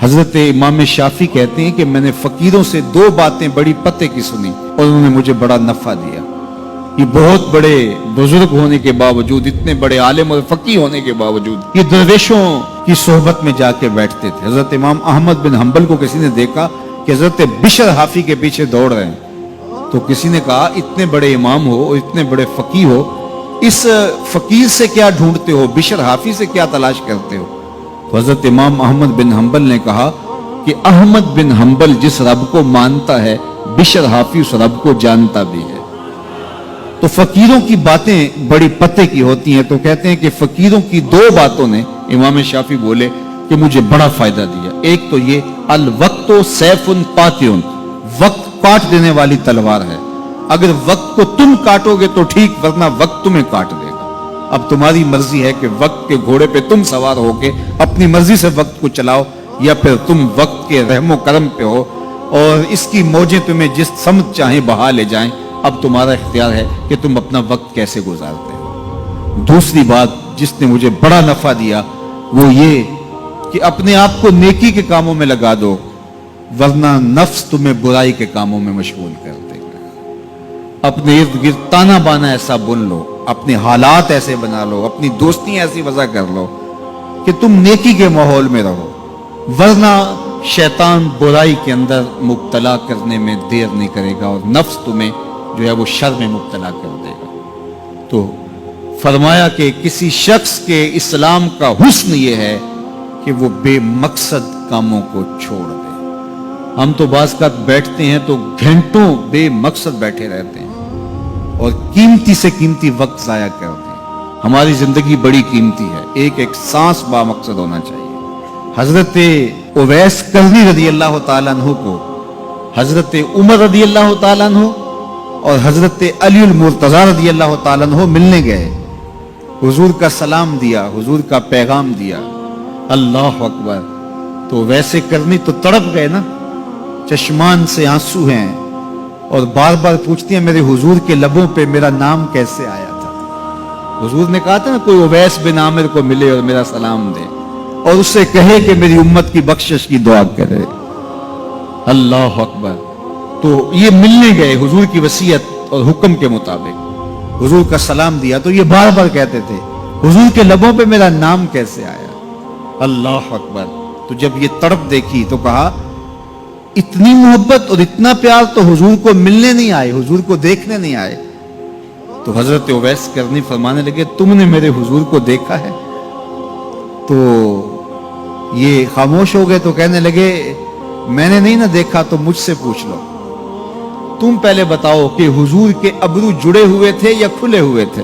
हजरत इमाम शाफी कहते हैं कि मैंने फकीरों से दो बातें बड़ी पते की सुनी और उन्होंने मुझे बड़ा नफा दिया। ये बहुत बड़े बुजुर्ग होने के बावजूद, इतने बड़े आलिम और फकीह होने के बावजूद ये दरवेशों की सोहबत में जाके बैठते थे। हजरत इमाम अहमद बिन हंबल को किसी ने देखा कि हजरत बिशर हाफी के पीछे दौड़ रहे हैं, तो किसी ने कहा इतने बड़े इमाम हो और इतने बड़े फकीह हो, इस फकीर से क्या ढूंढते हो, बिशर हाफी से क्या तलाश करते हो? तो हजरत इमाम अहमद बिन हंबल ने कहा कि अहमद बिन हंबल जिस रब को मानता है, बिशर हाफी उस रब को जानता भी है। तो फकीरों की बातें बड़ी पते की होती हैं। तो कहते हैं कि फकीरों की दो बातों ने, इमाम शाफी बोले, कि मुझे बड़ा फायदा दिया। एक तो ये अल वक्तो सैफुन कातिउन, वक्त काट देने वाली तलवार है। अगर वक्त को तुम काटोगे तो ठीक, वरना वक्त तुम्हें काट देगा। अब तुम्हारी मर्जी है कि वक्त के घोड़े पे तुम सवार होके अपनी मर्जी से वक्त को चलाओ, या फिर तुम वक्त के रहमो करम पे हो और इसकी मौजें तुम्हें जिस समत चाहे बहा ले जाएं। अब तुम्हारा इख्तियार है कि तुम अपना वक्त कैसे गुजारते हो। दूसरी बात जिसने मुझे बड़ा नफा दिया वो ये कि अपने आप को नेकी के कामों में लगा दो, वरना नफ्स तुम्हें बुराई के कामों में मशगूल कर देगा। अपने इर्द गिर्द ताना बाना ऐसा बुन लो, अपने हालात ऐसे बना लो, अपनी दोस्ती ऐसी वजह कर लो कि तुम नेकी के माहौल में रहो, वरना शैतान बुराई के अंदर मुब्तला करने में देर नहीं करेगा और नफ्स तुम्हें जो है वो शर में मुब्तला कर देगा। तो फरमाया कि किसी शख्स के इस्लाम का हुस्न ये है कि वो बेमकसद कामों को छोड़ दे। हम तो बाज़ का बैठते हैं तो घंटों बेमकसद बैठे रहते हैं और कीमती से कीमती वक्त जाया करते हैं। हमारी जिंदगी बड़ी कीमती है, एक एक सांस बामकसद होना चाहिए। हजरत उवैस करनी रदी अल्लाह ताला अन्हु को हजरत उमर रदी अल्लाह ताला अन्हु और हजरत अली मुर्तजा रदी अल्लाह ताला अन्हु मिलने गए। हुजूर का सलाम दिया, हुजूर का पैगाम दिया, अल्लाह अकबर। तो वैसे करनी तो तड़प गए ना, चश्मान से आंसू हैं और बार बार पूछती हैं मेरे हुजूर के लबों पे मेरा नाम कैसे आया था। हुजूर ने कहा था ना कोई उवैस बिन आमिर को मिले और मेरा सलाम दे और उससे कहे कि मेरी उम्मत की बख्शिश की दुआ करे। अल्लाह अकबर। तो ये मिलने गए हुजूर की वसीयत और हुक्म के मुताबिक, हुजूर का सलाम दिया। तो ये बार बार कहते थे हुजूर के लबों पे मेरा नाम कैसे आया। अल्लाह अकबर। तो जब ये तड़प देखी तो कहा इतनी मोहब्बत और इतना प्यार तो हुजूर को मिलने नहीं आए, हुजूर को देखने नहीं आए। तो हजरत उवैस करनी फरमाने लगे तुमने मेरे हुजूर को देखा है? तो ये खामोश हो गए। तो कहने लगे मैंने नहीं ना देखा तो मुझसे पूछ लो, तुम पहले बताओ कि हुजूर के अबरू जुड़े हुए थे या खुले हुए थे?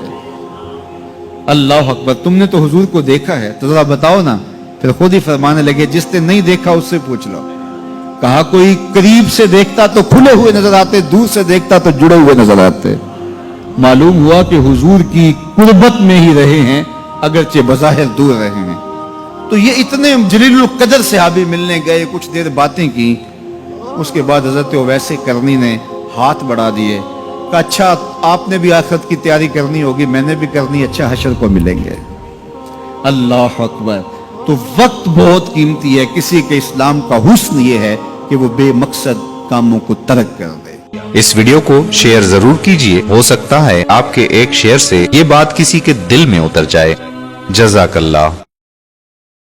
अल्लाह अकबर। तुमने तो हुजूर को देखा है तो जरा बताओ ना। फिर खुद ही फरमाने लगे जिसने नहीं देखा उससे पूछ लो। कहा कोई करीब से देखता तो खुले हुए नजर आते, दूर से देखता तो जुड़े हुए नजर आते। मालूम हुआ कि हुजूर की कुर्बत में ही रहे हैं, अगरचे बज़ाहिर दूर रहे हैं। तो ये इतने जलीलुल कदर सहाबी मिलने गए, कुछ देर बातें की। उसके बाद हजरत उवैस करनी ने हाथ बढ़ा दिए, कहा अच्छा आपने भी आखिरत की तैयारी करनी होगी, मैंने भी करनी, अच्छा हशर को मिलेंगे। अल्लाह अकबर। तो वक्त बहुत कीमती है। किसी के इस्लाम का हुस्न ये है कि वो बेमकसद कामों को तर्क कर दे। इस वीडियो को शेयर जरूर कीजिए, हो सकता है आपके एक शेयर से ये बात किसी के दिल में उतर जाए। जज़ाकल्लाह।